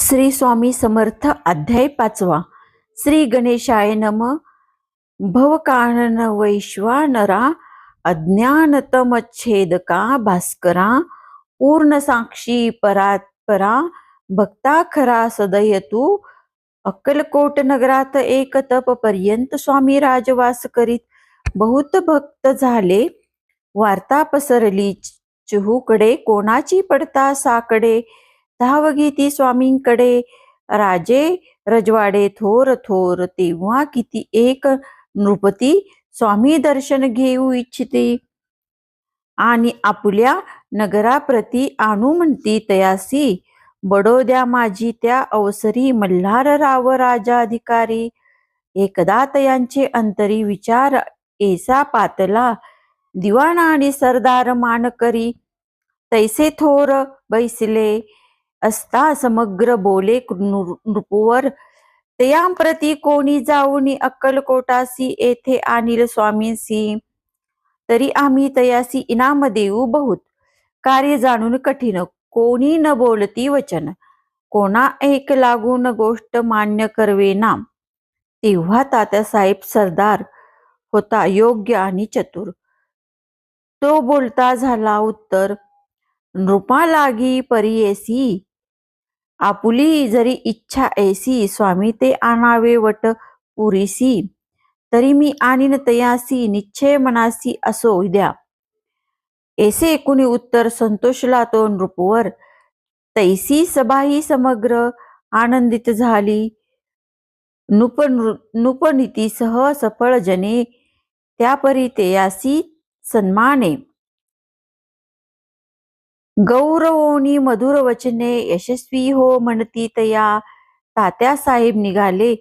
श्री स्वामी समर्थ अध्याय 5. श्री गणेशाय नम. भवकानन वैश्वानरा अज्ञानतमच्छेदका भास्करा पूर्ण साक्षी परात्परा भक्ता खरा सदयतू. अक्कलकोट नगरात एक तप पर्यंत स्वामी राजवास करीत. बहुत भक्त झाले. वार्ता पसरली चहूकडे. कोणाची पडता साकडे. धावगीती स्वामींकडे. राजे रजवाडे थोर थोर. तेव्हा किती एक नृपती स्वामी दर्शन घेऊ इच्छिते. आणि आपुल्या नगराप्रती आणू म्हणती तयासी. बडोद्या माझी त्या अवसरी मल्हार राव राजाधिकारी. एकदा तयांचे अंतरी विचार ऐसा पातला. दिवाण आणि सरदार मानकरी तैसे थोर बैसले असता समग्र बोले नृपवर. तयांप्रती कोणी जाऊनी अक्कलकोटासी येथे आणील स्वामींसी. तरी आम्ही तयासी इनाम देऊ बहुत. कार्य जाणून कठीण कोणी न बोलती वचन. कोणा एक लागून गोष्ट मान्य करवेना. तेव्हा तात्यासाहेब सरदार होता योग्य आणि चतुर. तो बोलता झाला उत्तर. नृपा लागी परियेसी. आपुली जरी इच्छा ऐसी. स्वामी ते आणावे वट पुरीसी. तरी मी आणीन तयासी निश्चय मनासी असो द्या. ऐसे कुणी उत्तर संतोषला तो नृपवर. तैसी सभाही समग्र आनंदित झाली. नृपनीतीसह सफळ जने त्यापरी तयासी सन्माने. गौरवोनी मधुर वचने यशस्वी हो म्हणती तया. तात्यासाहेब निघाले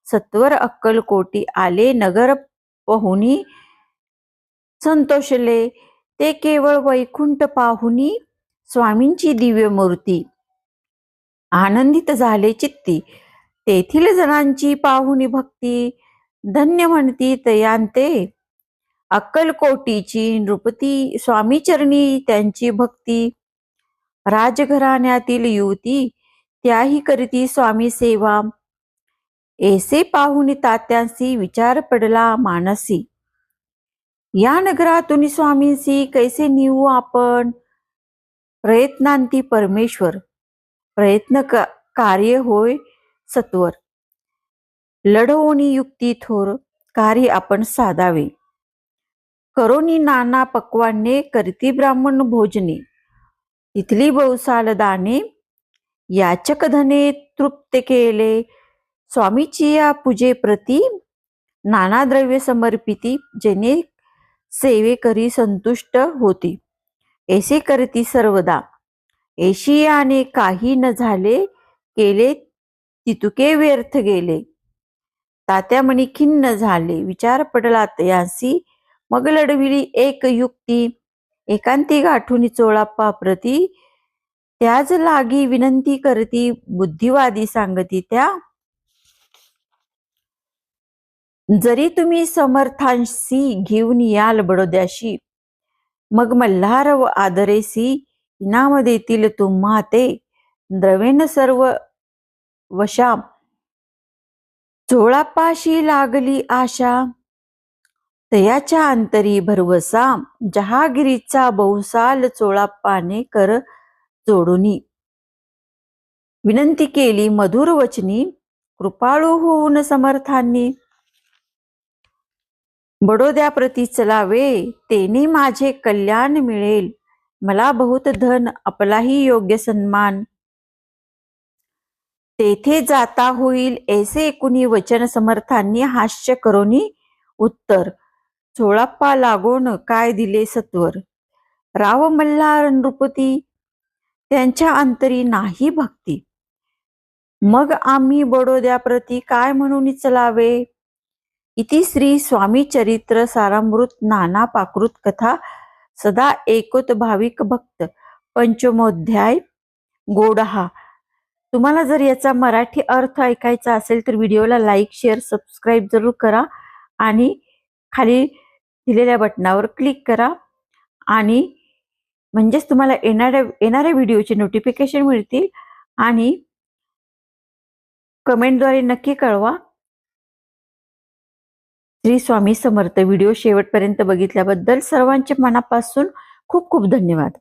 सत्वर अक्कलकोटी आले. नगर पाहुनी संतोषले ते केवळ वैकुंठ पाहुनी. स्वामींची दिव्य मूर्ती आनंदित झाले चित्ती. तेथील जणांची पाहुनी भक्ती धन्य म्हणती तयांते. अक्कलकोटीची नृपती स्वामीचरणी त्यांची भक्ती. राजघराण्यातील युवती त्याही करीती स्वामी सेवा. ऐसे पाहुनी तात्यांसी विचार पडला मानसी. या नगरातून स्वामींसी कैसे निवू आपण. प्रयत्नांती परमेश्वर. प्रयत्न कार्य होय सत्वर. लढवोनी युक्ती थोर. कार्य आपण साधावे. करोनी नाना पक्वाने करती ब्राह्मण भोजने. तिथली बहुसाल दाने याचक धने तृप्त केले. स्वामीची या पूजेप्रती नाना द्रव्य समर्पिती. जेणे सेवे करी संतुष्ट होती. ऐसे करती सर्वदा. एशियाने काही न झाले केले तितुके व्यर्थ गेले. तात्या म्हणी खिन्न झाले. विचार पडला तयांसी. मग लढविली एक युक्ती. एकांती गाठून चोळाप्पा प्रती. त्याच लागी विनंती करती बुद्धिवादी सांगती त्या. जरी तुम्ही समर्थांशी घेऊन याल बडोद्याशी. मग मल्हार व आदरेसी इनाम देतील तुम्हा ते. द्रवेन सर्व वशा. चोळाप्पाशी लागली आशा. तयाच्या अंतरी भरवसा. जहागिरीचा बहुसाल चोळाप्पाने कर जोडुनी. विनंती केली मधुर वचनी. कृपाळू होऊन समर्थांनी. बडोद्याप्रती चलावे तेने माझे कल्याण मिळेल. मला बहुत धन आपलाही योग्य सन्मान. तेथे जाता होईल ऐसे कुणी वचन. समर्थांनी हास्य करोनी उत्तर. चोळाप्पा लागोन काय दिले सत्वर. राव मल्हार नृपती त्यांच्या अंतरी नाही भक्ती. मग आम्ही बडोद्याप्रती काय म्हणून चलावे. इति श्री स्वामी चरित्र सारामृत नाना पाकृत कथा सदा ऐकोत भाविक भक्त. पंचमोध्याय गोडहा. तुम्हाला जर याचा मराठी अर्थ ऐकायचा असेल तर व्हिडिओला लाईक शेअर सबस्क्राईब जरूर करा. आणि खाली दिलेल्या बटनावर क्लिक करा. आणि म्हणजेच तुम्हाला येणाऱ्या व्हिडिओचे नोटिफिकेशन मिळतील. आणि कमेंटद्वारे नक्की कळवा. श्री स्वामी समर्थ. व्हिडिओ शेवटपर्यंत बघितल्याबद्दल सर्वांचे मनापासून खूप खूप धन्यवाद.